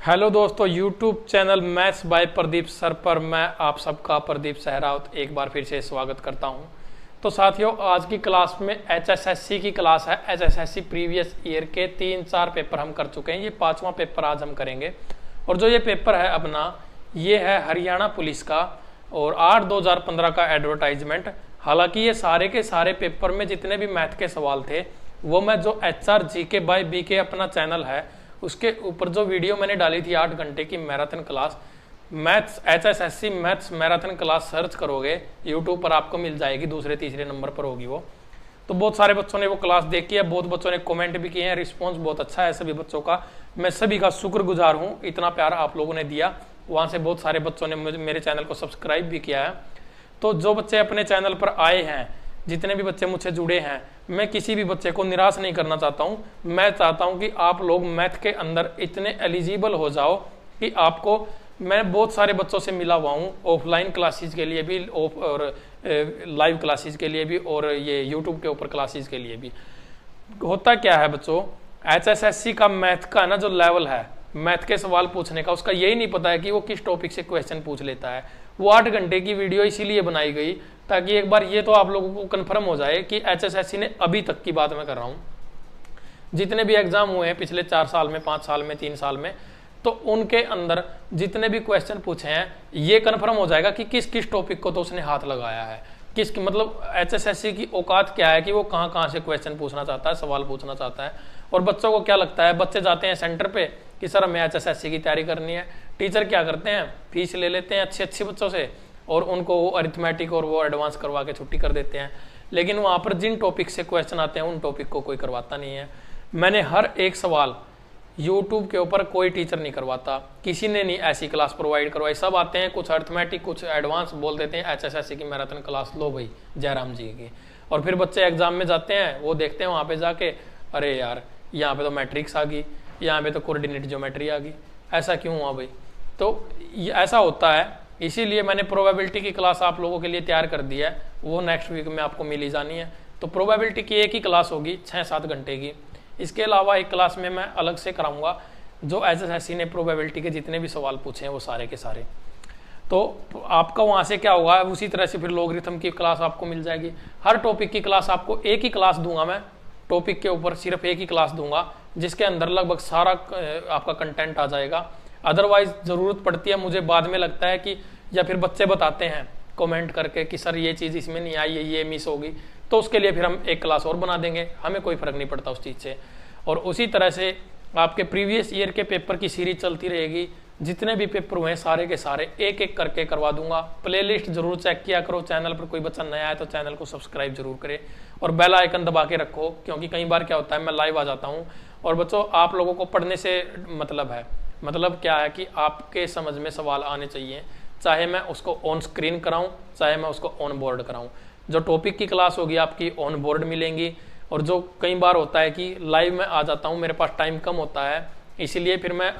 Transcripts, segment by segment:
Hello दोस्तों, YouTube channel maths by Pradeep sir पर मैं आप सबका प्रदीप सहरावत एक बार फिर से स्वागत करता हूं। तो साथियों, आज की क्लास में एचएसएससी की क्लास है। एचएसएससी प्रीवियस ईयर के 3-4 पेपर हम कर चुके हैं, ये 5वां पेपर आज हम करेंगे। और जो ये पेपर है अपना, ये है हरियाणा पुलिस का और 8/2015 का एडवर्टाइजमेंट। हालांकि ये सारे के सारे पेपर में जितने भी मैथ के सवाल थे वो मैं जो HRGK बाय BK अपना चैनल है उसके ऊपर जो वीडियो मैंने डाली थी 8 घंटे की marathon class, maths HSSC maths marathon class search करोगे यूट्यूब पर आपको मिल जाएगी, दूसरे तीसरे नंबर पर होगी वो। तो बहुत सारे बच्चों ने वो क्लास देखी है, बहुत बच्चों ने कमेंट भी किए हैं, रिस्पॉन्स बहुत अच्छा है सभी बच्चों का। मैं सभी का शुक्रगुजार हूँ, इतना प्यार आप लोगों ने दिया। वहाँ से बहुत सारे बच्चों ने मेरे चैनल को सब्सक्राइब भी किया है। तो जो बच्चे अपने चैनल पर आए हैं, जितने भी बच्चे मुझसे जुड़े हैं, मैं किसी भी बच्चे को निराश नहीं करना चाहता हूं। मैं चाहता हूं कि आप लोग मैथ के अंदर इतने एलिजिबल हो जाओ कि आपको, मैं बहुत सारे बच्चों से मिला हुआ हूं, ऑफलाइन क्लासेस के लिए भी और लाइव क्लासेस के लिए भी और ये यूट्यूब के ऊपर क्लासेस के लिए भी। होता क्या है बच्चों, HSSC का मैथ का ना जो लेवल है मैथ के सवाल पूछने का, उसका यही नहीं पता है कि वो किस टॉपिक से क्वेश्चन पूछ लेता है। वो 8 घंटे की वीडियो इसीलिए बनाई गई ताकि एक बार ये तो आप लोगों को कंफर्म हो जाए कि HSSC ने अभी तक की बात मैं कर रहा हूँ, जितने भी एग्जाम हुए हैं पिछले 4 साल में, 5 साल में, 3 साल में, तो उनके अंदर जितने भी क्वेश्चन पूछे हैं ये कंफर्म हो जाएगा कि किस किस टॉपिक को तो उसने हाथ लगाया है, किस मतलब HSSC की औकात क्या है कि वो कहाँ कहाँ से क्वेश्चन पूछना चाहता है, सवाल पूछना चाहता है। और बच्चों को क्या लगता है, बच्चे जाते हैं सेंटर पे कि सर हमें HSSC की तैयारी करनी है। टीचर क्या करते हैं, फीस ले लेते हैं अच्छे बच्चों से और उनको वो अरिथमेटिक और वो एडवांस करवा के छुट्टी कर देते हैं। लेकिन वहाँ पर जिन टॉपिक से क्वेश्चन आते हैं उन टॉपिक को कोई करवाता नहीं है। मैंने हर एक सवाल यूट्यूब के ऊपर, कोई टीचर नहीं करवाता, किसी ने नहीं ऐसी क्लास प्रोवाइड करवाई। सब आते हैं, कुछ अरिथमेटिक कुछ एडवांस बोल देते हैं, HSSC की मैराथन क्लास लो भाई जयराम जी की। और फिर बच्चे एग्जाम में जाते हैं, वो देखते हैं वहाँ पे जाके, अरे यार यहाँ पे तो मैट्रिक्स आ गई, यहाँ पे तो कोऑर्डिनेट ज्योमेट्री आ गई, ऐसा क्यों हुआ भाई। तो ऐसा होता है, इसीलिए मैंने प्रोबेबिलिटी की क्लास आप लोगों के लिए तैयार कर दी है, वो नेक्स्ट वीक में आपको मिली जानी है। तो प्रोबेबिलिटी की एक ही क्लास होगी 6-7 घंटे की। इसके अलावा एक क्लास में मैं अलग से कराऊंगा जो HSSC ने प्रोबेबिलिटी के जितने भी सवाल पूछे हैं वो सारे के सारे। तो आपका वहाँ से क्या होगा, उसी तरह से फिर लॉगरिथम की क्लास आपको मिल जाएगी। हर टॉपिक की क्लास आपको एक ही क्लास दूंगा मैं, टॉपिक के ऊपर सिर्फ एक ही क्लास दूंगा जिसके अंदर लगभग सारा आपका कंटेंट आ जाएगा। अदरवाइज जरूरत पड़ती है, मुझे बाद में लगता है कि, या फिर बच्चे बताते हैं कमेंट करके कि सर ये चीज़ इसमें नहीं आई है, ये मिस होगी, तो उसके लिए फिर हम एक क्लास और बना देंगे, हमें कोई फर्क नहीं पड़ता उस चीज़ से। और उसी तरह से आपके प्रीवियस ईयर के पेपर की सीरीज चलती रहेगी। जितने भी पेपर हुए हैं सारे के सारे एक एक करके करवा दूंगा। प्लेलिस्ट जरूर चेक किया करो, चैनल पर कोई बच्चा नया है तो चैनल को सब्सक्राइब जरूर करे और बेल आइकन दबा के रखो, क्योंकि कई बार क्या होता है मैं लाइव आ जाता हूँ। और बच्चों, आप लोगों को पढ़ने से मतलब क्या है कि आपके समझ में सवाल आने चाहिए, चाहे मैं उसको ऑन स्क्रीन कराऊं, चाहे मैं उसको ऑन बोर्ड कराऊं। जो टॉपिक की क्लास होगी आपकी ऑन बोर्ड मिलेंगी, और जो कई बार होता है कि लाइव में आ जाता हूं, मेरे पास टाइम कम होता है, इसीलिए फिर मैं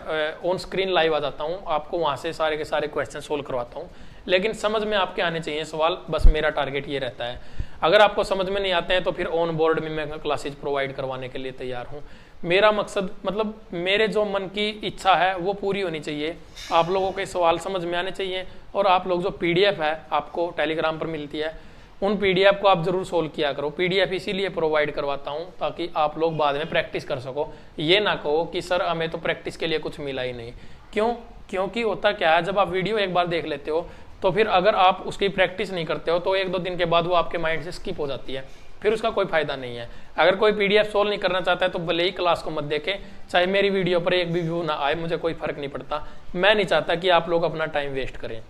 ऑन स्क्रीन लाइव आ जाता हूं, आपको वहां से सारे के सारे क्वेश्चन सोल्व करवाता हूं। लेकिन समझ में आपके आने चाहिए सवाल, बस मेरा टारगेट ये रहता है। अगर आपको समझ में नहीं आते हैं तो फिर ऑन बोर्ड में मैं क्लासेज प्रोवाइड करवाने के लिए तैयार हूँ। मेरा मकसद, मतलब मेरे जो मन की इच्छा है वो पूरी होनी चाहिए, आप लोगों के सवाल समझ में आने चाहिए। और आप लोग जो PDF है आपको टेलीग्राम पर मिलती है, उन PDF को आप जरूर सोल्व किया करो। PDF इसीलिए प्रोवाइड करवाता हूँ ताकि आप लोग बाद में प्रैक्टिस कर सको। ये ना कहो कि सर हमें तो प्रैक्टिस के लिए कुछ मिला ही नहीं। क्यों? क्योंकि होता क्या है, जब आप वीडियो एक बार देख लेते हो तो फिर अगर आप उसकी प्रैक्टिस नहीं करते हो तो 1-2 दिन के बाद वो आपके माइंड से स्किप हो जाती है, फिर उसका कोई फायदा नहीं है। अगर कोई PDF सोल्व नहीं करना चाहता है तो भले ही क्लास को मत देखे, चाहे मेरी वीडियो पर एक भी व्यू ना आए, मुझे कोई फर्क नहीं पड़ता। मैं नहीं चाहता कि आप लोग अपना टाइम वेस्ट करें।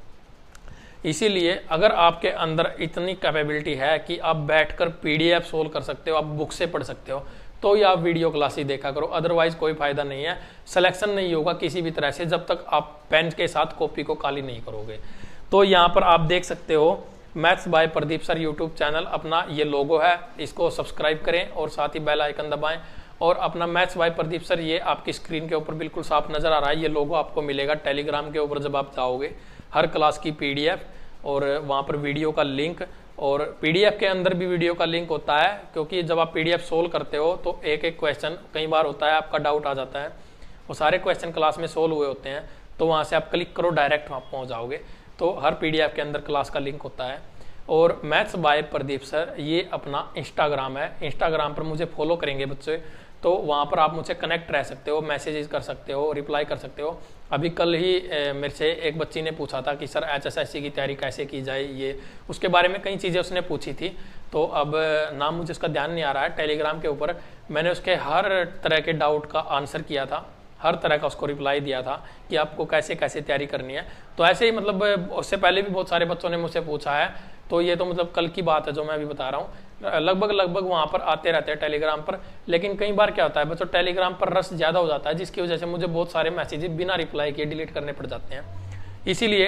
इसीलिए अगर आपके अंदर इतनी कैपेबिलिटी है कि आप बैठकर PDF सोल्व कर सकते हो, आप बुक से पढ़ सकते हो, तो ही आप वीडियो क्लास ही देखा करो, अदरवाइज कोई फायदा नहीं है। सिलेक्शन नहीं होगा किसी भी तरह से जब तक आप पेन के साथ कॉपी को काली नहीं करोगे। तो यहाँ पर आप देख सकते हो maths by Pradeep sir YouTube channel, अपना ये लोगो है, इसको सब्सक्राइब करें और साथ ही बेल आइकन दबाएं। और अपना मैथ्स बाय प्रदीप सर ये आपकी स्क्रीन के ऊपर बिल्कुल साफ नजर आ रहा है, ये लोगो आपको मिलेगा टेलीग्राम के ऊपर जब आप जाओगे। हर क्लास की PDF और वहाँ पर वीडियो का लिंक, और PDF के अंदर भी वीडियो का लिंक होता है, क्योंकि जब आप PDF सोल्व करते हो तो एक एक क्वेश्चन कई बार होता है आपका डाउट आ जाता है, वो सारे क्वेश्चन क्लास में सोल्व हुए होते हैं, तो वहाँ से आप क्लिक करो डायरेक्ट वहाँ पहुँच जाओगे। तो हर PDF के अंदर क्लास का लिंक होता है। और मैथ्स बाय प्रदीप सर ये अपना इंस्टाग्राम है, इंस्टाग्राम पर मुझे फॉलो करेंगे बच्चे तो वहाँ पर आप मुझसे कनेक्ट रह सकते हो, मैसेजेस कर सकते हो, रिप्लाई कर सकते हो। अभी कल ही मेरे से एक बच्ची ने पूछा था कि सर HSSC की तैयारी कैसे की जाए, ये उसके बारे में कई चीज़ें उसने पूछी थी। तो अब नाम मुझे उसका ध्यान नहीं आ रहा है, टेलीग्राम के ऊपर मैंने उसके हर तरह के डाउट का आंसर किया था, हर तरह का उसको रिप्लाई दिया था कि आपको कैसे कैसे तैयारी करनी है। तो ऐसे ही मतलब उससे पहले भी बहुत सारे बच्चों ने मुझसे पूछा है, तो ये तो मतलब कल की बात है जो मैं अभी बता रहा हूँ। लगभग वहाँ पर आते रहते हैं टेलीग्राम पर, लेकिन कई बार क्या होता है बच्चों टेलीग्राम पर रश ज़्यादा हो जाता है, जिसकी वजह से मुझे बहुत सारे मैसेजेस बिना रिप्लाई किए डिलीट करने पड़ जाते हैं। इसीलिए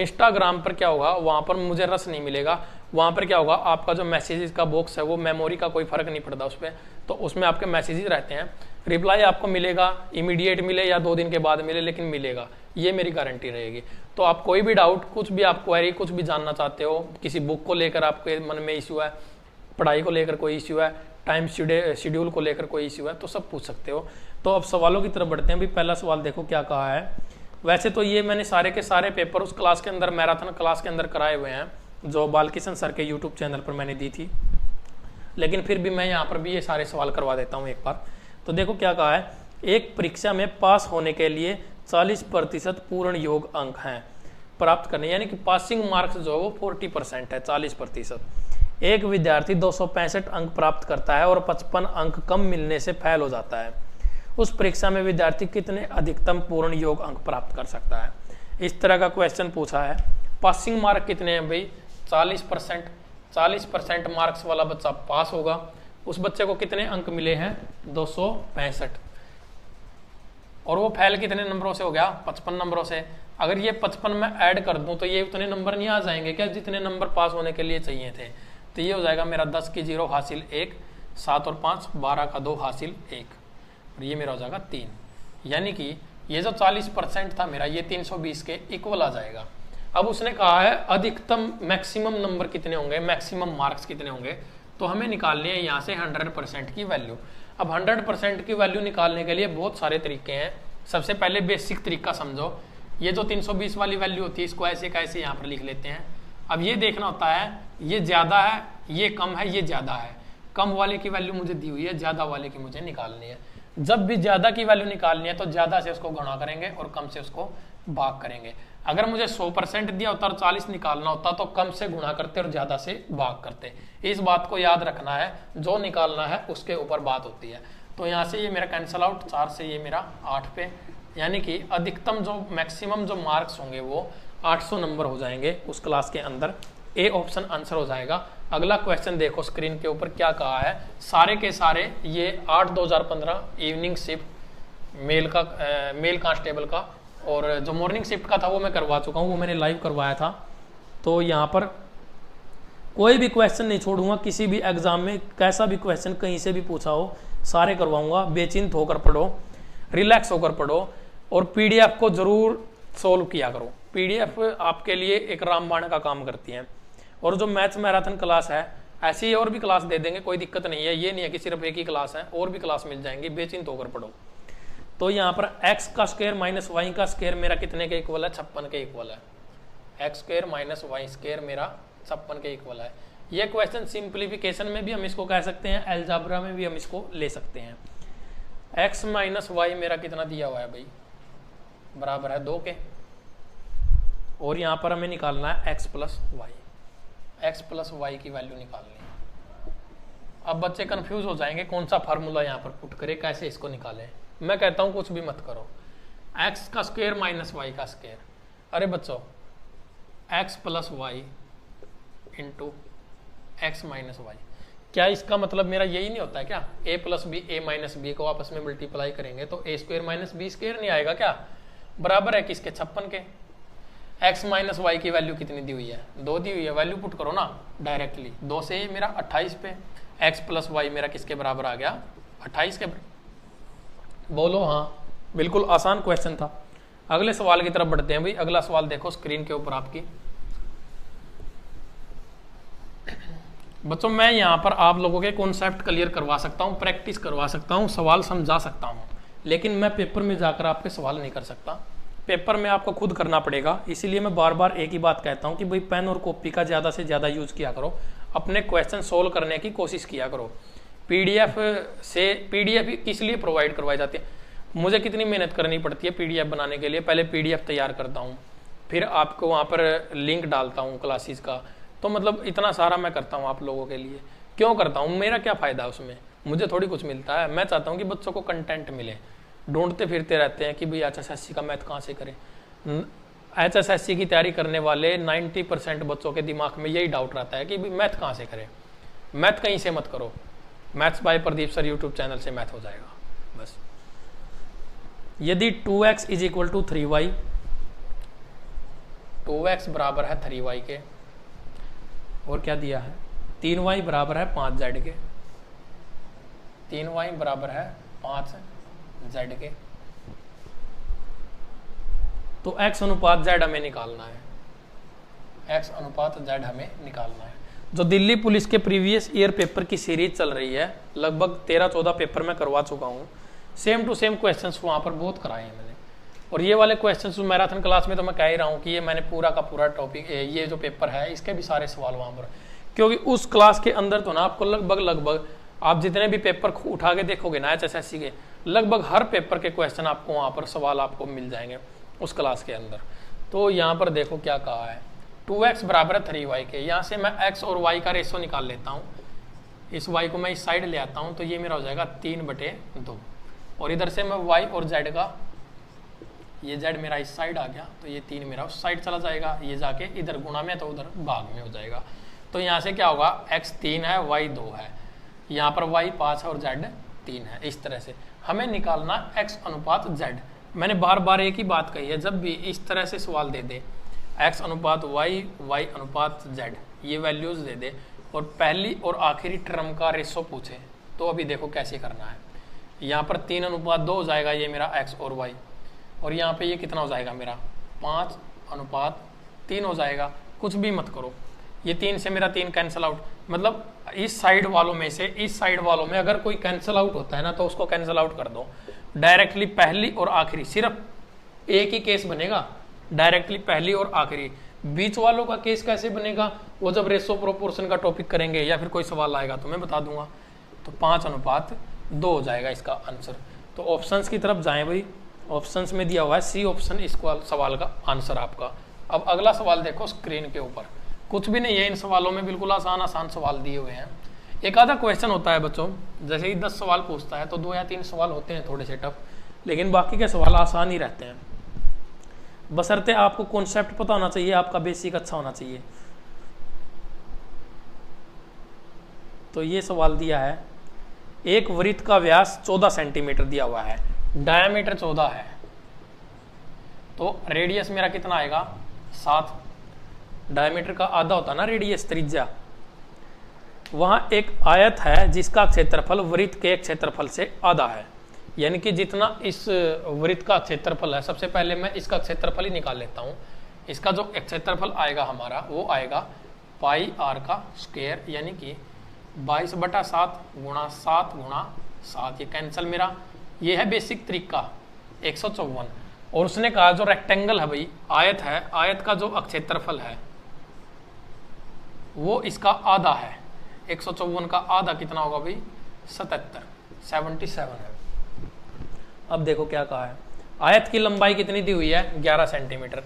इंस्टाग्राम पर क्या होगा, वहाँ पर मुझे रस नहीं मिलेगा। वहाँ पर क्या होगा, आपका जो मैसेजेस का बॉक्स है वो मेमोरी का कोई फर्क नहीं पड़ता उस पर, तो उसमें आपके मैसेजेस रहते हैं। रिप्लाई आपको मिलेगा, इमीडिएट मिले या 2 दिन के बाद मिले, लेकिन मिलेगा, ये मेरी गारंटी रहेगी। तो आप कोई भी डाउट, कुछ भी आप क्वेरी, कुछ भी जानना चाहते हो, किसी बुक को लेकर आपके मन में इश्यू है, पढ़ाई को लेकर कोई इश्यू है, टाइम शेड्यूल को लेकर कोई इश्यू है, तो सब पूछ सकते हो। तो अब सवालों की तरफ बढ़ते हैं। अभी पहला सवाल देखो क्या कहा है। वैसे तो ये मैंने सारे के सारे पेपर उस क्लास के अंदर, मैराथन क्लास के अंदर कराए हुए हैं जो बालकिशन सर के यूट्यूब चैनल पर मैंने दी थी, लेकिन फिर भी मैं यहाँ पर भी ये सारे सवाल करवा देता हूँ एक बार। तो देखो क्या कहा है, एक परीक्षा में पास होने के लिए 40% पूर्ण योग अंक हैं प्राप्त करने, यानी कि पासिंग मार्क्स जो है वो 40% है, 40%। एक विद्यार्थी 265 अंक प्राप्त करता है और 55 अंक कम मिलने से फेल हो जाता है। उस परीक्षा में विद्यार्थी कितने अधिकतम पूर्ण योग अंक प्राप्त कर सकता है? इस तरह का क्वेश्चन पूछा है। पासिंग मार्क कितने हैं भाई? 40%। 40% मार्क्स वाला बच्चा पास होगा। उस बच्चे को कितने अंक मिले हैं? 265। और वो फेल कितने नंबरों से हो गया? 55 नंबरों से। अगर ये 55 में ऐड कर दूं तो ये उतने नंबर नहीं आ जाएंगे क्या जितने नंबर पास होने के लिए चाहिए थे? तो ये हो जाएगा मेरा 10 की 0 हासिल 1, 7 और 5 12 का 2 हासिल 1, और ये मेरा हो जाएगा 3। यानी कि ये जो 40% था मेरा, ये 320 के इक्वल आ जाएगा। अब उसने कहा है अधिकतम मैक्सिमम नंबर कितने होंगे, मैक्सिमम मार्क्स कितने होंगे, तो हमें निकालनी है यहाँ से 100% की वैल्यू। अब 100% की वैल्यू निकालने के लिए बहुत सारे तरीके हैं। सबसे पहले बेसिक तरीका समझो, ये जो 320 वाली वैल्यू होती है इसको ऐसे कैसे यहाँ पर लिख लेते हैं। अब ये देखना होता है ये ज़्यादा है, ये कम है, ये ज़्यादा है। कम वाले की वैल्यू मुझे दी हुई है, ज़्यादा वाले की मुझे निकालनी है। जब भी ज़्यादा की वैल्यू निकालनी है तो ज़्यादा से उसको गुणा करेंगे और कम से उसको भाग करेंगे। अगर मुझे 100% दिया होता और 40 निकालना होता तो कम से गुणा करते और ज़्यादा से भाग करते। इस बात को याद रखना है, जो निकालना है उसके ऊपर बात होती है। तो यहाँ से ये मेरा कैंसल आउट, 4 से ये मेरा 8 पे, यानी कि अधिकतम जो मैक्सिमम जो मार्क्स होंगे वो 800 नंबर हो जाएंगे उस क्लास के अंदर। ए ऑप्शन आंसर हो जाएगा। अगला क्वेश्चन देखो स्क्रीन के ऊपर क्या कहा है। सारे के सारे ये 8/2015 इवनिंग शिफ्ट मेल कांस्टेबल का, और जो मॉर्निंग शिफ्ट का था वो मैं करवा चुका हूँ, वो मैंने लाइव करवाया था। तो यहाँ पर कोई भी क्वेश्चन नहीं छोड़ूंगा, किसी भी एग्जाम में कैसा भी क्वेश्चन कहीं से भी पूछा हो सारे करवाऊंगा। बेचिंत होकर पढ़ो, रिलैक्स होकर पढ़ो, और पीडीएफ को जरूर सोल्व किया करो। पीडीएफ आपके लिए एक रामबाण का काम करती है। और जो मैथ्स मैराथन क्लास है, ऐसी और भी क्लास दे देंगे, कोई दिक्कत नहीं है। ये नहीं है कि सिर्फ एक ही क्लास है, और भी क्लास मिल जाएंगी, बेचिंत होकर पढ़ो। तो यहाँ पर x का स्क्वायर माइनस वाई का स्क्वायर मेरा कितने के इक्वल है? 56 के इक्वल है। X square minus y square मेरा 56 के इक्वल है। ये क्वेश्चन सिंप्लीफिकेशन में भी हम इसको कह सकते हैं, अलजेब्रा में भी हम इसको ले सकते हैं। x माइनस वाई मेरा कितना दिया हुआ है भाई? बराबर है 2 के। और यहाँ पर हमें निकालना है x plus y. X plus y की वैल्यू निकालनी है। अब बच्चे कंफ्यूज हो जाएंगे कौन सा फार्मूला यहाँ पर पुट करें, कैसे इसको निकालें। मैं कहता हूँ कुछ भी मत करो, x का स्क्वायर माइनस वाई का स्क्वायर। अरे बच्चों x plus y into x minus y, क्या इसका मतलब मेरा यही नहीं होता है क्या? a plus b, a minus b को आपस में मल्टीप्लाई करेंगे तो a square minus b square नहीं आएगा क्या? बराबर है किसके? 56 के। x माइनस वाई की वैल्यू कितनी दी हुई है? 2 दी हुई है। वैल्यू पुट करो ना डायरेक्टली। 2 से मेरा 28 पे, x प्लस वाई मेरा किसके बराबर आ गया? 28 के। बोलो हाँ, बिल्कुल आसान क्वेश्चन था। अगले सवाल की तरफ बढ़ते हैं भाई। अगला सवाल देखो स्क्रीन के ऊपर आपकी। बच्चों मैं यहाँ पर आप लोगों के कॉन्सेप्ट क्लियर करवा सकता हूँ, प्रैक्टिस करवा सकता हूँ, सवाल समझा सकता हूँ, लेकिन मैं पेपर में जाकर आपके सवाल नहीं कर सकता, पेपर में आपको खुद करना पड़ेगा। इसीलिए मैं बार बार एक ही बात कहता हूँ कि भाई पेन और कॉपी का ज़्यादा से ज़्यादा यूज़ किया करो, अपने क्वेश्चन सोल्व करने की कोशिश किया करो। पीडीएफ किस लिए प्रोवाइड करवाई जाती है, मुझे कितनी मेहनत करनी पड़ती है पीडीएफ बनाने के लिए। पहले पीडीएफ तैयार करता हूँ, फिर आपको वहाँ पर लिंक डालता हूँ क्लासेस का, तो मतलब इतना सारा मैं करता हूँ आप लोगों के लिए। क्यों करता हूँ, मेरा क्या फ़ायदा है उसमें, मुझे थोड़ी कुछ मिलता है। मैं चाहता हूँ कि बच्चों को कंटेंट मिले। ढूंढते फिरते रहते हैं कि भाई HSSC का मैथ कहाँ से करें। HSSC की तैयारी करने वाले 90% बच्चों के दिमाग में यही डाउट रहता है कि भाई मैथ कहाँ से करें। मैथ कहीं से मत करो, maths by Pradeep sir YouTube channel से मैथ हो जाएगा बस। यदि 2x is equal to 3y, 2x बराबर है 3y के, और क्या दिया है 3y बराबर है 5z के, 3y बराबर है 5z के, तो x अनुपात z हमें निकालना है, x अनुपात z हमें निकालना है। जो दिल्ली पुलिस के प्रीवियस ईयर पेपर की सीरीज चल रही है, लगभग 13-14 पेपर मैं करवा चुका हूँ। सेम टू सेम क्वेश्चंस वहाँ पर बहुत कराए हैं मैंने। और ये वाले क्वेश्चंस मैराथन क्लास में तो मैं कह ही रहा हूँ कि ये मैंने पूरा का पूरा टॉपिक, ये जो पेपर है इसके भी सारे सवाल वहाँ पर, क्योंकि उस क्लास के अंदर तो ना आपको लगभग आप जितने भी पेपर उठा के देखोगे ना HSSC के, लगभग हर पेपर के क्वेश्चन आपको वहाँ पर सवाल आपको मिल जाएंगे उस क्लास के अंदर। तो यहाँ पर देखो क्या कहा है, 2x बराबर है 3y के। यहाँ से मैं x और y का रेशो निकाल लेता हूँ, इस y को मैं इस साइड ले आता हूँ, तो ये मेरा हो जाएगा 3/2। और इधर से मैं y और z का, ये z मेरा इस साइड आ गया, तो ये 3 मेरा उस साइड चला जाएगा, ये जाके इधर गुणा में तो उधर भाग में हो जाएगा। तो यहाँ से क्या होगा, x 3 है y 2 है, यहाँ पर y 5 है और z 3 है। इस तरह से हमें निकालना x अनुपात z। मैंने बार बार एक ही बात कही है, जब भी इस तरह से सवाल दे दे x अनुपात y, y अनुपात z, ये वैल्यूज दे दे और पहली और आखिरी टर्म का रेशो पूछे, तो अभी देखो कैसे करना है। यहाँ पर 3 अनुपात 2 हो जाएगा ये मेरा x और y, और यहाँ पे ये कितना हो जाएगा मेरा 5 अनुपात 3 हो जाएगा। कुछ भी मत करो, ये 3 से मेरा 3 कैंसिल आउट, मतलब इस साइड वालों में से इस साइड वालों में अगर कोई कैंसिल आउट होता है ना, तो उसको कैंसिल आउट कर दो। डायरेक्टली पहली और आखिरी, सिर्फ एक ही केस बनेगा, डायरेक्टली पहली और आखिरी। बीच वालों का केस कैसे बनेगा, वो जब रेशो प्रोपोर्शन का टॉपिक करेंगे या फिर कोई सवाल आएगा तो मैं बता दूंगा। तो 5 अनुपात 2 हो जाएगा इसका आंसर। तो ऑप्शंस की तरफ जाएं भाई, ऑप्शंस में दिया हुआ है सी ऑप्शन इस सवाल का आंसर आपका। अब अगला सवाल देखो स्क्रीन के ऊपर, कुछ भी नहीं है इन सवालों में, बिल्कुल आसान सवाल दिए हुए हैं। एक आधा क्वेश्चन होता है बच्चों, जैसे ही 10 सवाल पूछता है तो 2 या 3 सवाल होते हैं थोड़े से टफ, लेकिन बाकी के सवाल आसान ही रहते हैं। बशर्ते आपको कॉन्सेप्ट पता होना चाहिए, आपका बेसिक अच्छा होना चाहिए। तो ये सवाल दिया है, एक वृत्त का व्यास 14 सेंटीमीटर दिया हुआ है, डायमीटर 14 है, तो रेडियस मेरा कितना आएगा 7। डायमीटर का आधा होता है ना रेडियस, त्रिज्या। वहां एक आयत है जिसका क्षेत्रफल वृत्त के क्षेत्रफल से आधा है, यानी कि जितना इस वृत्त का क्षेत्रफल है, सबसे पहले मैं इसका क्षेत्रफल ही निकाल लेता हूं। इसका जो क्षेत्रफल आएगा हमारा वो आएगा पाई आर का स्क्वायर, यानी कि 22/7 गुणा 7 गुणा 7, ये कैंसिल मेरा, ये है बेसिक तरीका 154। और उसने कहा जो रेक्टेंगल है भाई, आयत है, आयत का जो क्षेत्रफल है वो इसका आधा है। 154 का आधा कितना होगा भाई 77 है। अब देखो क्या कहा है, आयत की लंबाई कितनी दी हुई है 11 सेंटीमीटर,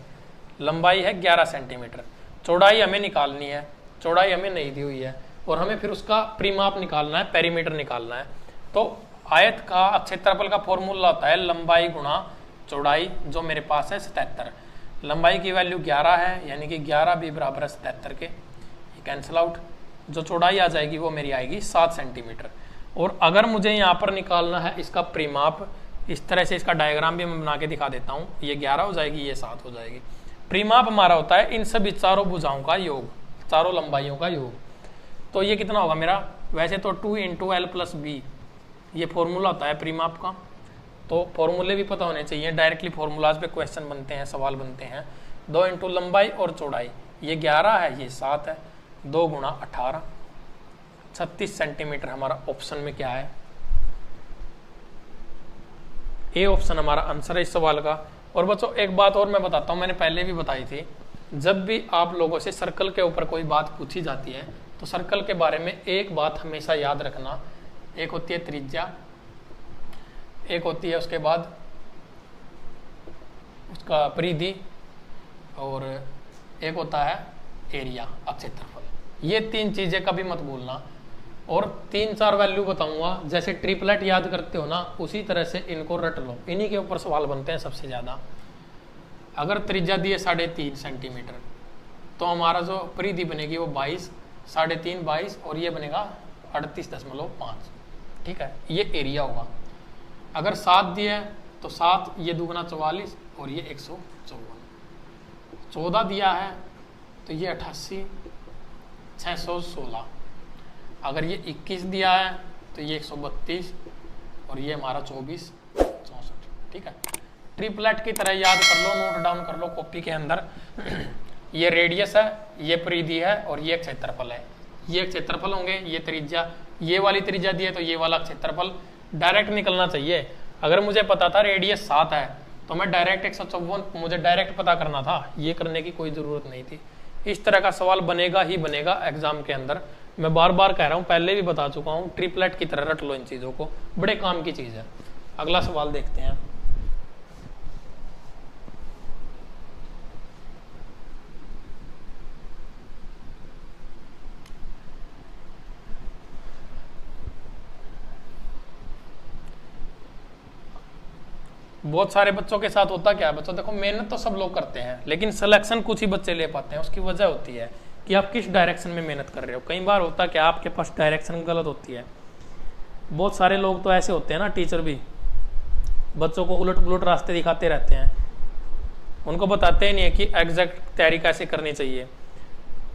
लंबाई है 11 सेंटीमीटर, चौड़ाई हमें निकालनी है, चौड़ाई हमें नहीं दी हुई है, और हमें फिर उसका परिमाप निकालना है, पेरीमीटर निकालना है। तो आयत का क्षेत्रफल का फॉर्मूला होता है लंबाई गुणा चौड़ाई, जो मेरे पास है 77। लंबाई की वैल्यू 11 है, यानी कि 11 भी बराबर है 77 के, ये कैंसिल आउट। जो चौड़ाई आ जाएगी वो मेरी आएगी 7 सेंटीमीटर। और अगर मुझे यहाँ पर निकालना है इसका परिमाप, इस तरह से इसका डायग्राम भी मैं बना के दिखा देता हूँ, ये 11 हो जाएगी, ये 7 हो जाएगी। परिमाप हमारा होता है इन सभी चारों भुजाओं का योग, चारों लंबाइयों का योग। तो ये कितना होगा मेरा, वैसे तो 2 × L + B ये फॉर्मूला होता है परिमाप का, तो फॉर्मूले भी पता होने चाहिए, डायरेक्टली फॉर्मूलाज पे क्वेश्चन बनते हैं, सवाल बनते हैं। 2 × लंबाई और चौड़ाई, ये 11 है, ये 7 है, 2 × 18 36 सेंटीमीटर हमारा ऑप्शन में क्या है। ए ऑप्शन हमारा आंसर है इस सवाल का। और बच्चों एक बात और मैं बताता हूँ, मैंने पहले भी बताई थी, जब भी आप लोगों से सर्कल के ऊपर कोई बात पूछी जाती है तो सर्कल के बारे में एक बात हमेशा याद रखना, एक होती है त्रिज्या, एक होती है उसके बाद उसका परिधि, और एक होता है एरिया, क्षेत्रफल। ये 3 चीजें कभी मत भूलना। और 3-4 वैल्यू बताऊंगा, जैसे ट्रिपलेट याद करते हो ना, उसी तरह से इनको रट लो, इन्हीं के ऊपर सवाल बनते हैं सबसे ज्यादा। अगर त्रिज्या दी है 3.5 सेंटीमीटर, तो हमारा जो परिधि बनेगी वो 22, 3.5 22, और ये बनेगा 38.5। ठीक है, ये एरिया होगा। अगर 7 दिया है तो 7, ये दुगुना 44, और ये 154। 14 दिया है तो ये 88, 616। अगर ये 21 दिया है तो ये 132, और ये हमारा 24 64। ठीक है, ट्रिपलेट की तरह याद कर लो, नोट डाउन कर लो कॉपी के अंदर। ये रेडियस है, ये परिधि है, और ये क्षेत्रफल है। ये क्षेत्रफल होंगे, ये त्रिज्या, ये वाली त्रिज्या दी है तो ये वाला क्षेत्रफल। डायरेक्ट निकलना चाहिए। अगर मुझे पता था रेडियस 7 है तो मैं डायरेक्ट 154 मुझे डायरेक्ट पता करना था, ये करने की कोई जरूरत नहीं थी। इस तरह का सवाल बनेगा ही बनेगा एग्जाम के अंदर। मैं बार बार कह रहा हूँ, पहले भी बता चुका हूँ, ट्रिपलेट की तरह रट लो इन चीजों को, बड़े काम की चीज है। अगला सवाल देखते हैं। बहुत सारे बच्चों के साथ होता क्या है बच्चों, देखो मेहनत तो सब लोग करते हैं, लेकिन सिलेक्शन कुछ ही बच्चे ले पाते हैं। उसकी वजह होती है कि आप किस डायरेक्शन में मेहनत कर रहे हो। कई बार होता क्या आपके पास डायरेक्शन गलत होती है। बहुत सारे लोग तो ऐसे होते हैं ना, टीचर भी बच्चों को उलट पुलट रास्ते दिखाते रहते हैं, उनको बताते ही नहीं है कि एग्जैक्ट तैयारी कैसे करनी चाहिए।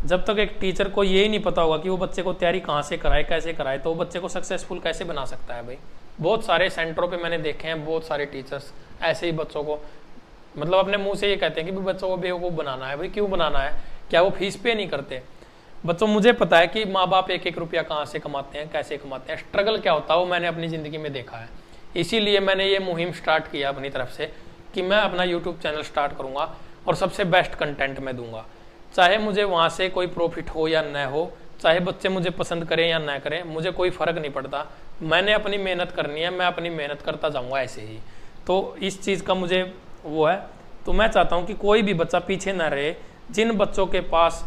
जब तक एक टीचर को ये ही नहीं पता होगा कि वो बच्चे को तैयारी कहाँ से कराए, कैसे कराए, तो वो बच्चे को सक्सेसफुल कैसे बना सकता है भाई। बहुत सारे सेंटरों पे मैंने देखे हैं, बहुत सारे टीचर्स ऐसे ही बच्चों को मतलब अपने मुंह से ये कहते हैं कि बच्चों को बेवकूफ़ बनाना है। भाई क्यों बनाना है, क्या वो फीस पे नहीं करते? बच्चों मुझे पता है कि माँ बाप एक एक रुपया कहाँ से कमाते हैं, कैसे कमाते हैं, स्ट्रगल क्या होता है वो मैंने अपनी ज़िंदगी में देखा है। इसीलिए मैंने ये मुहिम स्टार्ट किया अपनी तरफ से कि मैं अपना यूट्यूब चैनल स्टार्ट करूँगा और सबसे बेस्ट कंटेंट मैं दूंगा, चाहे मुझे वहाँ से कोई प्रॉफिट हो या न हो, चाहे बच्चे मुझे पसंद करें या न करें, मुझे कोई फ़र्क नहीं पड़ता। मैंने अपनी मेहनत करनी है, मैं अपनी मेहनत करता जाऊँगा ऐसे ही। तो इस चीज़ का मुझे वो है, तो मैं चाहता हूँ कि कोई भी बच्चा पीछे ना रहे। जिन बच्चों के पास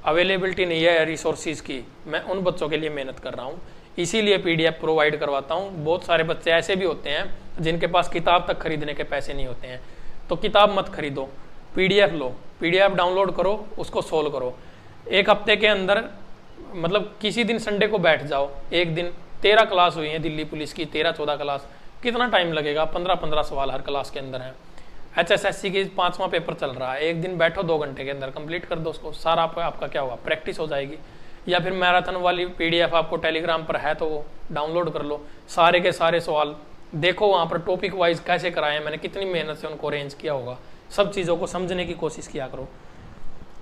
अवेलेबिलिटी नहीं है रिसोर्सेज की, मैं उन बच्चों के लिए मेहनत कर रहा हूँ। इसीलिए पीडीएफ प्रोवाइड करवाता हूँ। बहुत सारे बच्चे ऐसे भी होते हैं जिनके पास किताब तक खरीदने के पैसे नहीं होते हैं, तो किताब मत खरीदो, पीडीएफ लो, पीडीएफ डाउनलोड करो, उसको सोल्व करो। एक हफ्ते के अंदर मतलब किसी दिन संडे को बैठ जाओ, एक दिन 13 क्लास हुई है दिल्ली पुलिस की, 13-14 क्लास, कितना टाइम लगेगा? 15-15 सवाल हर क्लास के अंदर हैं। HSSC की 5वां पेपर चल रहा है, एक दिन बैठो 2 घंटे के अंदर कंप्लीट कर दो उसको, सारा आपका क्या होगा, प्रैक्टिस हो जाएगी। या फिर मैराथन वाली पीडीएफ आपको टेलीग्राम पर है तो वो डाउनलोड कर लो, सारे के सारे सवाल देखो, वहाँ पर टॉपिक वाइज कैसे कराए हैं मैंने, कितनी मेहनत से उनको अरेंज किया होगा, सब चीज़ों को समझने की कोशिश किया करो।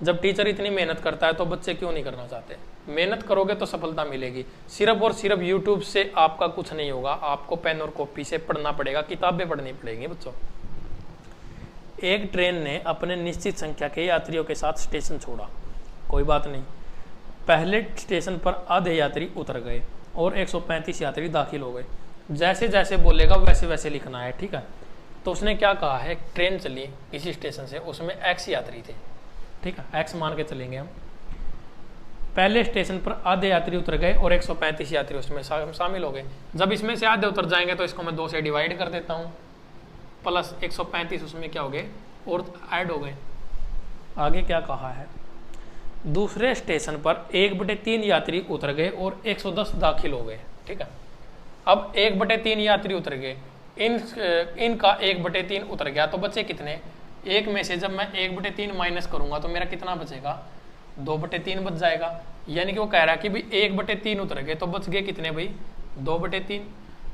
जब टीचर इतनी मेहनत करता है तो बच्चे क्यों नहीं करना चाहते? मेहनत करोगे तो सफलता मिलेगी। सिर्फ और सिर्फ यूट्यूब से आपका कुछ नहीं होगा, आपको पेन और कॉपी से पढ़ना पड़ेगा, किताबें पढ़नी पड़ेंगी बच्चों। एक ट्रेन ने अपने निश्चित संख्या के यात्रियों के साथ स्टेशन छोड़ा, कोई बात नहीं। पहले स्टेशन पर आधे यात्री उतर गए और 135 यात्री दाखिल हो गए। जैसे जैसे बोलेगा वैसे वैसे लिखना है, ठीक है। तो उसने क्या कहा है, ट्रेन चली किसी स्टेशन से, उसमें X यात्री थे, ठीक है, X मान के चलेंगे हम। पहले स्टेशन पर आधे यात्री उतर गए और 135 यात्री उसमें शामिल हो गए। जब इसमें से आधे उतर जाएंगे तो इसको मैं 2 से डिवाइड कर देता हूँ, प्लस 135 उसमें क्या हो गए और ऐड हो गए। आगे क्या कहा है, दूसरे स्टेशन पर 1/3 यात्री उतर गए और 110 दाखिल हो गए, ठीक है। अब 1/3 यात्री उतर गए, इनका 1/3 उतर गया, तो बचे कितने? एक में से जब मैं 1/3 माइनस करूंगा तो मेरा कितना बचेगा? 2/3 बच जाएगा। यानी कि वो कह रहा है कि भाई 1/3 उतर गए तो बच गए कितने भाई? 2/3।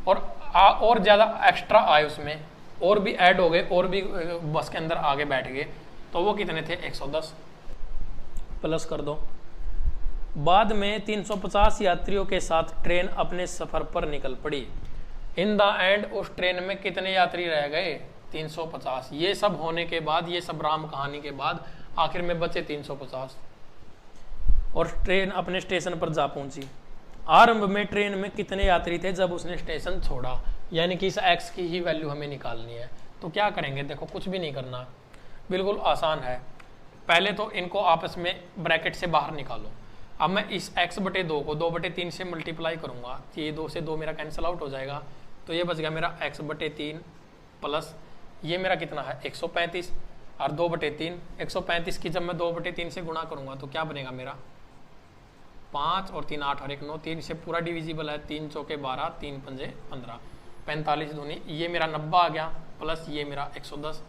और ज्यादा एक्स्ट्रा आए उसमें, और भी ऐड हो गए, और भी बस के अंदर आगे बैठ गए, तो वो कितने थे? 110 प्लस कर दो। बाद में 350 यात्रियों के साथ ट्रेन अपने सफर पर निकल पड़ी। इन द एंड उस ट्रेन में कितने यात्री रह गए? 350। ये सब होने के बाद, ये सब राम कहानी के बाद आखिर में बचे 350 और ट्रेन अपने स्टेशन पर जा पहुंची। आरंभ में ट्रेन में कितने यात्री थे जब उसने स्टेशन छोड़ा? यानी कि इस x की ही वैल्यू हमें निकालनी है। तो क्या करेंगे? देखो कुछ भी नहीं करना, बिल्कुल आसान है। पहले तो इनको आपस में ब्रैकेट से बाहर निकालो। अब मैं इस x/2 को 2/3 से मल्टीप्लाई करूंगा, ये 2 से 2 मेरा कैंसिल आउट हो जाएगा, तो ये बच गया मेरा x/3 प्लस ये मेरा कितना है 135 और 2/3। 135 की जब मैं 2/3 से गुणा करूंगा तो क्या बनेगा मेरा 5 और 3 8 और 1 9, 3 से पूरा डिविजिबल है, 3 चौके 12, 3 पंजे 15, 45 दूनी, ये मेरा 90 आ गया प्लस ये मेरा 110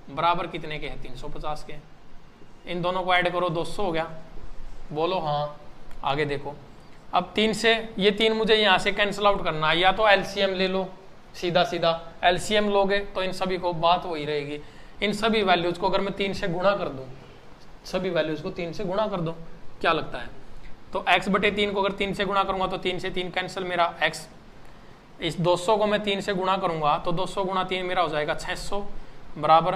बराबर कितने के हैं 350 के। इन दोनों को ऐड करो 200 हो गया। बोलो हाँ। आगे देखो, अब 3 से ये 3 मुझे यहाँ से कैंसिल आउट करना है, या तो एलसीएम ले लो, सीधा सीधा एलसीएम लोगे तो इन सभी को बात वही रहेगी। इन सभी वैल्यूज को अगर मैं 3 से गुणा कर दूं, सभी वैल्यूज को 3 से गुणा कर दो, क्या लगता है? तो x/3 को अगर 3 से गुणा करूंगा तो 3 से 3 कैंसिल, मेरा x। इस 200 को मैं 3 से गुणा करूंगा तो 200 गुणा 3 मेरा हो जाएगा 600 बराबर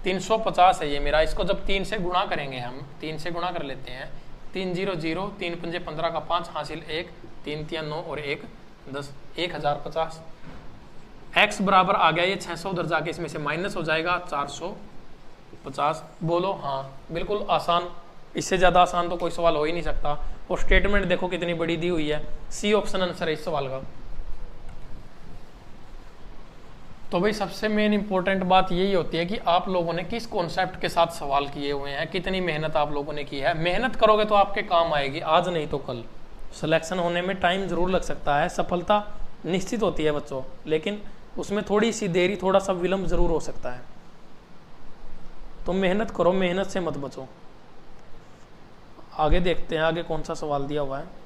350 है ये मेरा। इसको जब 3 से गुणा करेंगे, हम 3 से गुणा कर लेते हैं, 3 0 0, 3 पंजे 15 का 5 हासिल 1, 3 3 9 और 1 10, 1050। x बराबर आ गया ये 600, उधर जाके इसमें से माइनस हो जाएगा 450। बोलो हाँ। बिल्कुल आसान, इससे ज़्यादा आसान तो कोई सवाल हो ही नहीं सकता। और स्टेटमेंट देखो कितनी बड़ी दी हुई है, सी ऑप्शन आंसर है इस सवाल का। तो भाई सबसे मेन इंपॉर्टेंट बात यही होती है कि आप लोगों ने किस कॉन्सेप्ट के साथ सवाल किए हुए हैं, कितनी मेहनत आप लोगों ने की है। मेहनत करोगे तो आपके काम आएगी, आज नहीं तो कल। सिलेक्शन होने में टाइम जरूर लग सकता है, सफलता निश्चित होती है बच्चों, लेकिन उसमें थोड़ी सी देरी, थोड़ा सा विलंब जरूर हो सकता है। तो मेहनत करो, मेहनत से मत बचो। आगे देखते हैं आगे कौन सा सवाल दिया हुआ है।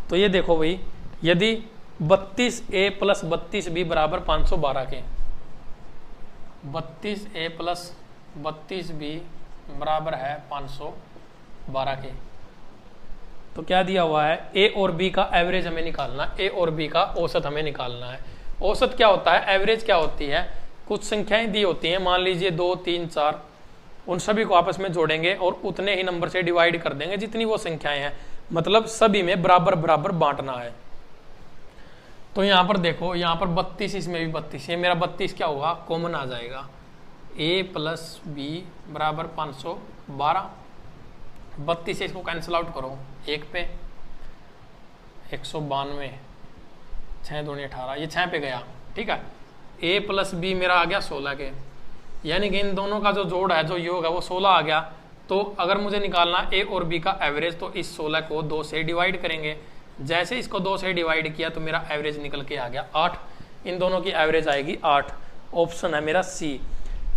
तो ये देखो भाई, यदि 32A + 32B बराबर 512 के, 32A + 32B बराबर है 512 के, तो क्या दिया हुआ है A और B का एवरेज हमें निकालना, A और B का औसत हमें निकालना है। औसत क्या होता है, एवरेज क्या होती है? कुछ संख्याएं दी होती हैं, मान लीजिए 2 3 4, उन सभी को आपस में जोड़ेंगे और उतने ही नंबर से डिवाइड कर देंगे जितनी वो संख्याएं हैं, मतलब सभी में बराबर बराबर बांटना है। तो यहाँ पर देखो, यहाँ पर 32, इसमें भी 32, ये मेरा 32 क्या होगा कॉमन आ जाएगा, A + B बराबर 512। 32 से इसको कैंसिल आउट करो, 1 पे 192, 6 दूनी 18, ये 6 पे गया, ठीक है। A + B मेरा आ गया 16 के, यानी कि इन दोनों का जो जोड़ है, जो योग है वो 16 आ गया। तो अगर मुझे निकालना A और B का एवरेज, तो इस 16 को 2 से डिवाइड करेंगे। जैसे इसको 2 से डिवाइड किया तो मेरा एवरेज निकल के आ गया 8। इन दोनों की एवरेज आएगी 8। ऑप्शन है मेरा C।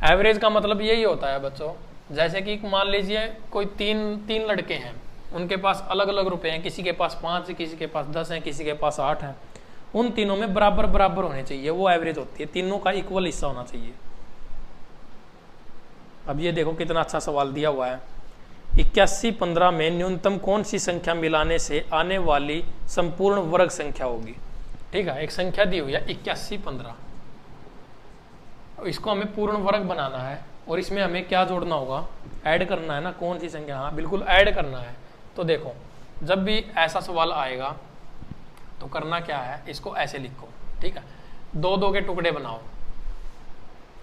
एवरेज का मतलब यही होता है बच्चों, जैसे कि मान लीजिए कोई तीन लड़के हैं, उनके पास अलग अलग रुपए हैं, किसी के पास 5, किसी के पास 10 है, किसी के पास 8 है। उन तीनों में बराबर बराबर होने चाहिए, वो एवरेज होती है, तीनों का इक्वल हिस्सा होना चाहिए। अब ये देखो कितना अच्छा सवाल दिया हुआ है। 8115 में न्यूनतम कौन सी संख्या मिलाने से आने वाली संपूर्ण वर्ग संख्या होगी? ठीक है, एक संख्या दी हुई है 8115, इसको हमें पूर्ण वर्ग बनाना है और इसमें हमें क्या जोड़ना होगा, ऐड करना है ना। कौन सी संख्या? हाँ बिल्कुल ऐड करना है। तो देखो, जब भी ऐसा सवाल आएगा तो करना क्या है, इसको ऐसे लिखो, ठीक है। 2-2 के टुकड़े बनाओ,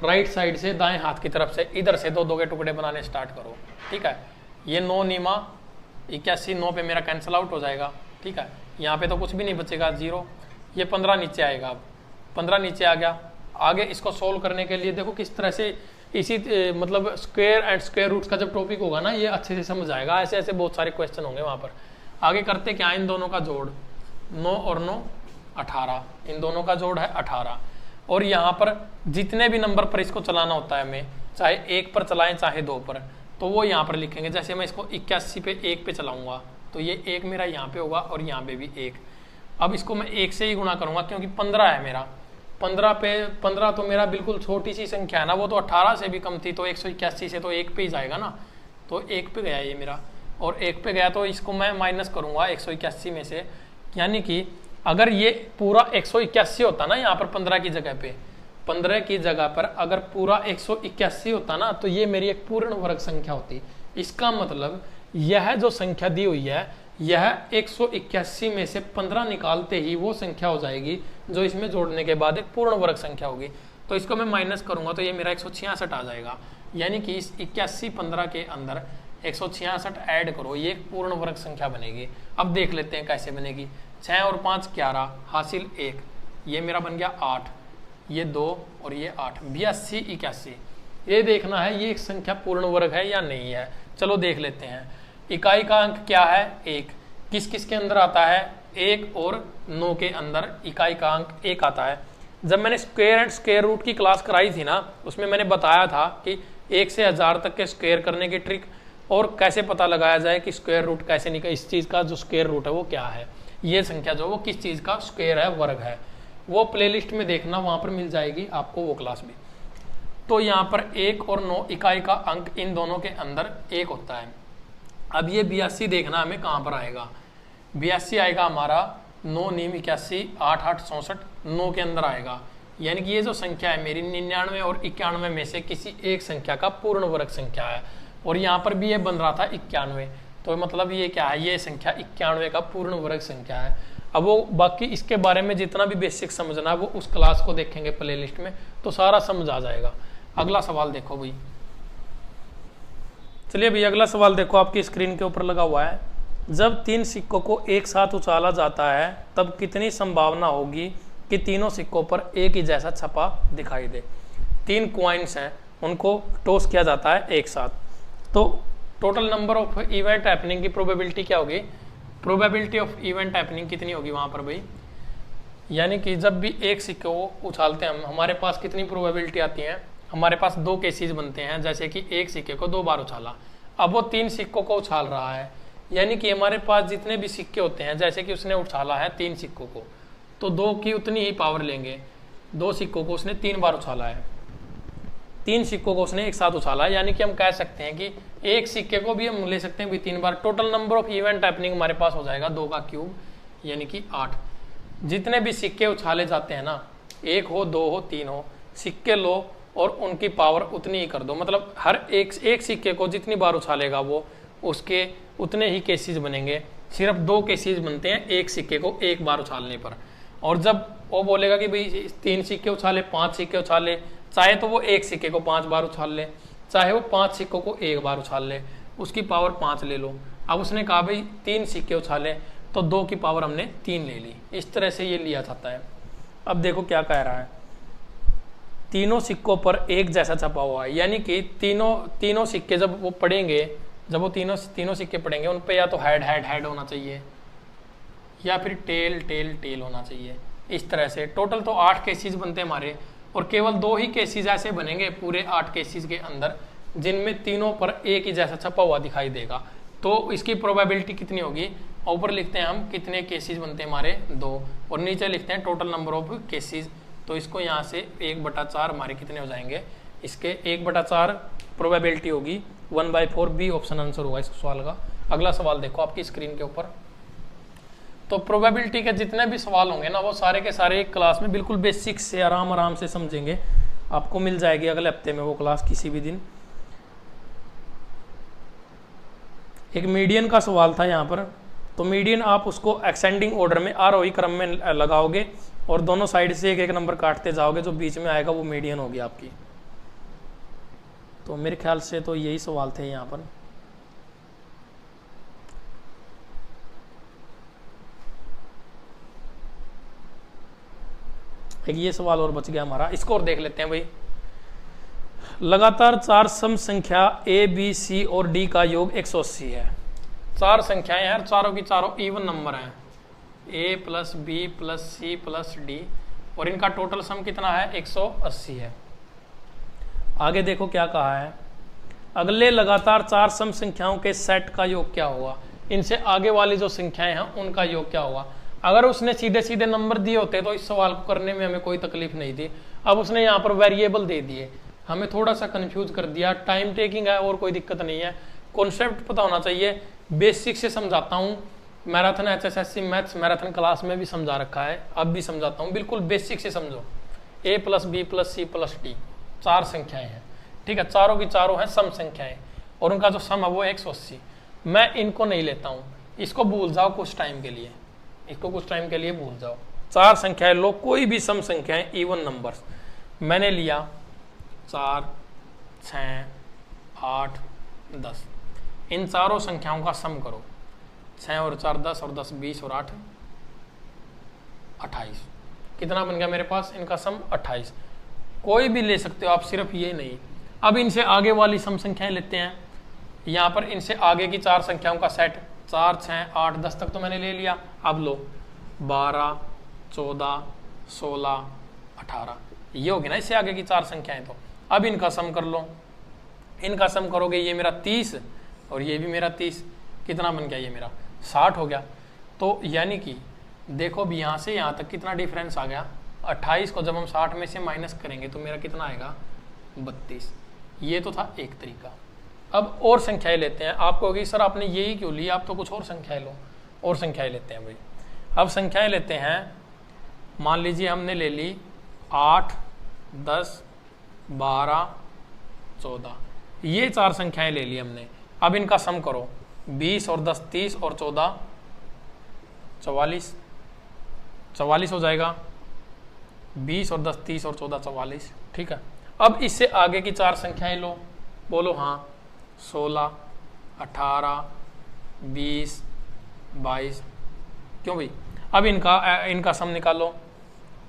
राइट साइड से दाएं हाथ की तरफ से इधर से 2-2 के टुकड़े बनाने स्टार्ट करो, ठीक है। ये 9 नीमा 81, 9 पे मेरा कैंसिल आउट हो जाएगा, ठीक है। यहाँ पे तो कुछ भी नहीं बचेगा, 0। ये 15 नीचे आएगा, अब 15 नीचे आ गया। आगे इसको सोल्व करने के लिए देखो किस तरह से, इसी मतलब स्क्वायर एंड स्क्वायर रूट्स का जब टॉपिक होगा ना, ये अच्छे से समझ आएगा। ऐसे ऐसे बहुत सारे क्वेश्चन होंगे वहाँ पर। आगे करते क्या, इन दोनों का जोड़, 9 और 9 18, इन दोनों का जोड़ है 18। और यहाँ पर जितने भी नंबर पर इसको चलाना होता है हमें, चाहे 1 पर चलाएं चाहे 2 पर, तो वो यहाँ पर लिखेंगे। जैसे मैं इसको 81 पे 1 पे चलाऊंगा तो ये 1 मेरा यहाँ पे होगा और यहाँ पे भी 1। अब इसको मैं 1 से ही गुणा करूंगा क्योंकि 15 है मेरा। 15 तो मेरा बिल्कुल छोटी सी संख्या है ना, वो तो 18 से भी कम थी, तो 181 से तो 1 पे ही जाएगा ना, तो 1 पे गया ये मेरा। और 1 पे गया तो इसको मैं माइनस करूंगा 181 में से, यानी कि अगर ये पूरा 181 होता ना यहाँ पर 15 की जगह पे, 15 की जगह पर अगर पूरा 181 होता ना तो ये मेरी एक पूर्ण वर्ग संख्या होती। इसका मतलब यह जो संख्या दी हुई है यह 181 में से 15 निकालते ही वो संख्या हो जाएगी जो इसमें जोड़ने के बाद एक पूर्ण वर्ग संख्या होगी। तो इसको मैं माइनस करूंगा तो ये मेरा 166 आ जाएगा, यानी कि इस 81 15 के अंदर 166 ऐड करो, ये एक पूर्ण वर्ग संख्या बनेगी। अब देख लेते हैं कैसे बनेगी। 6 और 5 11 हासिल 1, ये मेरा बन गया 8, ये 2 और ये 8, 82 81। ये देखना है ये एक संख्या पूर्ण वर्ग है या नहीं है। चलो देख लेते हैं। इकाई का अंक क्या है 1, किस किस के अंदर आता है 1 और 9 के अंदर इकाई का अंक 1 आता है। जब मैंने स्क्वायर एंड स्क्वायर रूट की क्लास कराई थी ना, उसमें मैंने बताया था कि 1 से 1000 तक के स्क्वायर करने की ट्रिक और कैसे पता लगाया जाए कि स्क्वायर रूट कैसे निकले, इस चीज़ का जो स्क्वायर रूट है वो क्या है, ये संख्या जो वो किस चीज़ का स्क्वायर है, वर्ग है। वो प्लेलिस्ट में देखना, वहाँ पर मिल जाएगी आपको वो क्लास भी। तो यहाँ पर 1 और 9 इकाई का अंक इन दोनों के अंदर 1 होता है। अब ये 82 देखना हमें कहाँ पर आएगा। 82 आएगा हमारा 9 9 81 8 8 64 9 के अंदर आएगा, यानी कि ये जो संख्या है मेरी 99 और 91 में से किसी एक संख्या का पूर्ण वर्ग संख्या है। और यहाँ पर भी ये बन रहा था 91, तो मतलब ये क्या है, ये संख्या 91 का पूर्ण वर्ग संख्या है। अब वो बाकी इसके बारे में जितना भी बेसिक समझना है वो उस क्लास को देखेंगे प्लेलिस्ट में, तो सारा समझ आ जाएगा। अगला सवाल देखो भाई। चलिए भाई अगला सवाल देखो, आपकी स्क्रीन के ऊपर लगा हुआ है। जब 3 सिक्कों को एक साथ उछाला जाता है तब कितनी संभावना होगी कि तीनों सिक्कों पर एक ही जैसा छपा दिखाई दे। 3 कॉइन्स हैं, उनको टॉस किया जाता है एक साथ, तो total number of event happening की प्रोबेबिलिटी क्या होगी, प्रोबेबिलिटी ऑफ इवेंट हैपनिंग कितनी होगी वहां पर भाई। यानी कि जब भी एक सिक्के को उछालते हैं हम, हमारे पास कितनी प्रोबेबिलिटी आती है, हमारे पास 2 केसेस बनते हैं। जैसे कि एक सिक्के को 2 बार उछाला, अब वो 3 सिक्कों को उछाल रहा है, यानी कि हमारे पास जितने भी सिक्के होते हैं, जैसे कि उसने उछाला है 3 सिक्कों को, तो 2 की उतनी ही पावर लेंगे। 2 सिक्कों को उसने 3 बार उछाला है, 3 सिक्कों को उसने एक साथ उछाला है, यानी कि हम कह सकते हैं कि एक सिक्के को भी हम ले सकते हैं भी 3 बार। Total number of event happening हमारे पास हो जाएगा 2 का क्यूब, यानी कि 8। जितने भी सिक्के उछाले जाते हैं ना, 1 हो 2 हो 3 हो, सिक्के लो और उनकी पावर उतनी ही कर दो। मतलब हर एक सिक्के को जितनी बार उछालेगा वो, उसके उतने ही केसेस बनेंगे। सिर्फ 2 केसेस बनते हैं एक सिक्के को एक बार उछालने पर। और जब वो बोलेगा कि भाई 3 सिक्के उछाले, 5 सिक्के उछाले, चाहे तो वो एक सिक्के को 5 बार उछाल ले, चाहे वो 5 सिक्कों को 1 बार उछाल ले, उसकी पावर 5 ले लो। अब उसने कहा भाई 3 सिक्के उछाले तो 2 की पावर हमने 3 ले ली। इस तरह से ये लिया जाता है। अब देखो क्या कह रहा है, तीनों सिक्कों पर एक जैसा छपा हुआ है, यानी कि तीनों सिक्के जब वो पड़ेंगे, जब वो तीनों सिक्के पड़ेंगे उन पे या तो हेड होना चाहिए या फिर टेल होना चाहिए। इस तरह से टोटल तो 8 केसेस बनते हैं हमारे, और केवल 2 ही केसेस ऐसे बनेंगे पूरे 8 केसेस के अंदर जिनमें तीनों पर एक ही जैसा छपा हुआ दिखाई देगा। तो इसकी प्रोबेबिलिटी कितनी होगी, ऊपर लिखते हैं हम कितने केसेस बनते हैं हमारे 2, और नीचे लिखते हैं टोटल नंबर ऑफ केसेस। तो इसको यहाँ से 1/4 हमारे कितने हो जाएंगे, इसके 1/4 प्रोबेबिलिटी होगी 1/4। बी ऑप्शन आंसर होगा इस सवाल का। अगला सवाल देखो आपकी स्क्रीन के ऊपर। तो प्रोबेबिलिटी के जितने भी सवाल होंगे ना, वो सारे के सारे एक क्लास में बिल्कुल बेसिक से आराम से समझेंगे। आपको मिल जाएगी अगले हफ्ते में वो क्लास किसी भी दिन। एक मीडियन का सवाल था यहाँ पर, तो मीडियन आप उसको एक्सेंडिंग ऑर्डर में आरोही क्रम में लगाओगे और दोनों साइड से एक एक नंबर काटते जाओगे, जो बीच में आएगा वो मीडियन होगी आपकी। तो मेरे ख्याल से तो यही सवाल थे यहाँ पर। एक ये सवाल और बच गया हमारा, इसको और देख लेते हैं भाई। लगातार 4 सम संख्या ए बी सी और डी का योग 180 है। 4 संख्याएं हैं, चारों की चारों इवन नंबर हैं, A plus B plus C plus D, और इनका टोटल सम कितना है 180 है। आगे देखो क्या कहा है, अगले लगातार 4 सम संख्याओं के सेट का योग क्या होगा। इनसे आगे वाली जो संख्याएं हैं उनका योग क्या होगा। अगर उसने सीधे सीधे नंबर दिए होते तो इस सवाल को करने में हमें कोई तकलीफ नहीं थी। अब उसने यहाँ पर वेरिएबल दे दिए, हमें थोड़ा सा कंफ्यूज कर दिया। टाइम टेकिंग है और कोई दिक्कत नहीं है, कॉन्सेप्ट पता होना चाहिए बेसिक से समझाता हूँ। Marathon HSSC maths marathon class में भी समझा रखा है, अब भी समझाता हूँ, बिल्कुल बेसिक से समझो। a + b + c + d 4 संख्याएं हैं, ठीक है, चारों की चारों हैं सम संख्याएं और उनका जो सम है वो 180। मैं इनको नहीं लेता हूँ, इसको भूल जाओ कुछ टाइम के लिए, इसको कुछ टाइम के लिए भूल जाओ। 4 संख्याएं लो, कोई भी सम संख्याएं इवन नंबर्स। मैंने लिया 4, 6, 8, 10, इन चारों संख्याओं का सम करो। 6 और 4 10 और 10 20 और 8 28। कितना बन गया मेरे पास? इनका सम 28। कोई भी ले सकते हो आप, सिर्फ ये नहीं। अब इनसे आगे वाली सम संख्याएं लेते हैं। यहाँ पर इनसे आगे की 4 संख्याओं का सेट, 4, 6, 8, 10 तक तो मैंने ले लिया। अब लो 12, 14, 16, 18, ये होगी ना इससे आगे की 4 संख्याएं। तो अब इनका सम कर लो। इनका सम करोगे, ये मेरा 30 और ये भी मेरा 30, कितना बन गया? ये मेरा 60 हो गया। तो यानी कि देखो भी यहाँ से यहाँ तक कितना डिफरेंस आ गया। 28 को जब हम 60 में से माइनस करेंगे तो मेरा कितना आएगा? 32। ये तो था एक तरीका। अब और संख्याएं लेते हैं। आप कहोगे सर आपने यही क्यों लिया, आप तो कुछ और संख्याएं लो। और संख्याएं लेते हैं भाई। अब संख्याएं लेते हैं, मान लीजिए हमने ले ली 8, 10, 12, 14, ये 4 संख्याएं ले ली हमने। अब इनका सम करो, 20 और 10 30 और 14 44, 44 हो जाएगा। 20 और 10 30 और 14 44, ठीक है। अब इससे आगे की 4 संख्याएं लो, बोलो हाँ। 16, 18, 20, 22, क्यों भाई? अब इनका सम निकालो।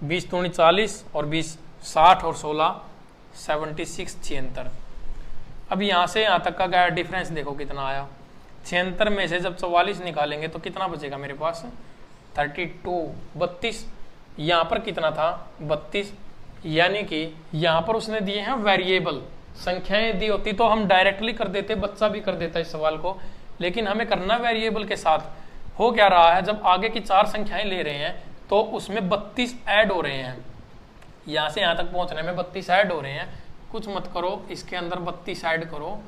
20 दूनी 40 और 20 60 और 16 76 76। अब यहाँ से यहाँ तक का डिफरेंस देखो कितना आया। 76 में से जब 44 निकालेंगे तो कितना बचेगा मेरे पास? 32, 32। यहाँ पर कितना था? 32। यानी कि यहाँ पर उसने दिए हैं वेरिएबल संख्याएं। दी होती तो हम डायरेक्टली कर देते, बच्चा भी कर देता इस सवाल को, लेकिन हमें करना वेरिएबल के साथ। हो क्या रहा है, जब आगे की 4 संख्याएं ले रहे हैं तो उसमें 32 ऐड हो रहे हैं। यहाँ से यहाँ तक पहुँचने में 32 ऐड हो रहे हैं। कुछ मत करो, इसके अंदर 32 ऐड करो,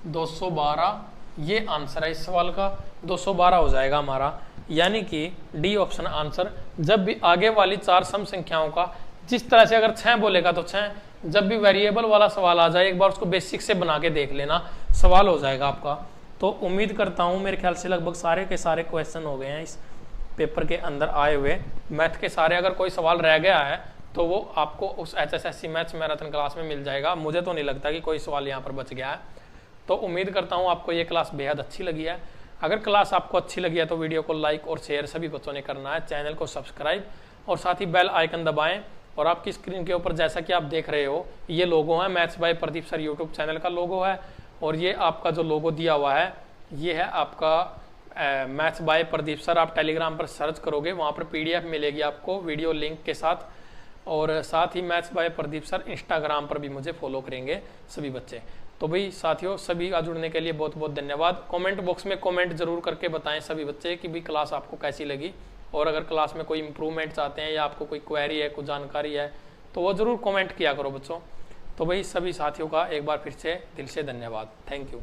212। ये आंसर है इस सवाल का, 212 हो जाएगा हमारा। यानी कि डी ऑप्शन आंसर। जब भी आगे वाली 4 सम संख्याओं का, जिस तरह से अगर 6 बोलेगा तो 6, जब भी वेरिएबल वाला सवाल आ जाए एक बार उसको बेसिक से बना के देख लेना, सवाल हो जाएगा आपका। तो उम्मीद करता हूँ मेरे ख्याल से लगभग सारे के सारे क्वेश्चन हो गए हैं इस पेपर के अंदर आए हुए मैथ के सारे। अगर कोई सवाल रह गया है तो वो आपको उस HSSC मैथ्स मैराथन क्लास में मिल जाएगा। मुझे तो नहीं लगता कि कोई सवाल यहाँ पर बच गया है। तो उम्मीद करता हूँ आपको ये क्लास बेहद अच्छी लगी है। अगर क्लास आपको अच्छी लगी है तो वीडियो को लाइक और शेयर सभी बच्चों ने करना है। चैनल को सब्सक्राइब और साथ ही बेल आइकन दबाएं। और आपकी स्क्रीन के ऊपर जैसा कि आप देख रहे हो, ये लोगो है maths by Pradeep sir YouTube channel का लोगो है। और ये आपका जो लोगो दिया हुआ है ये है आपका मैथ्स बाय प्रदीप सर। आप टेलीग्राम पर सर्च करोगे, वहाँ पर PDF मिलेगी आपको वीडियो लिंक के साथ। और साथ ही maths by Pradeep sir Instagram पर भी मुझे फॉलो करेंगे सभी बच्चे। तो भाई साथियों, सभी का जुड़ने के लिए बहुत बहुत धन्यवाद। कमेंट बॉक्स में कमेंट जरूर करके बताएं सभी बच्चे कि भाई क्लास आपको कैसी लगी। और अगर क्लास में कोई इंप्रूवमेंट चाहते हैं या आपको कोई क्वेरी है, कोई जानकारी है, तो वो ज़रूर कमेंट किया करो बच्चों। तो भाई सभी साथियों का एक बार फिर से दिल से धन्यवाद। Thank you.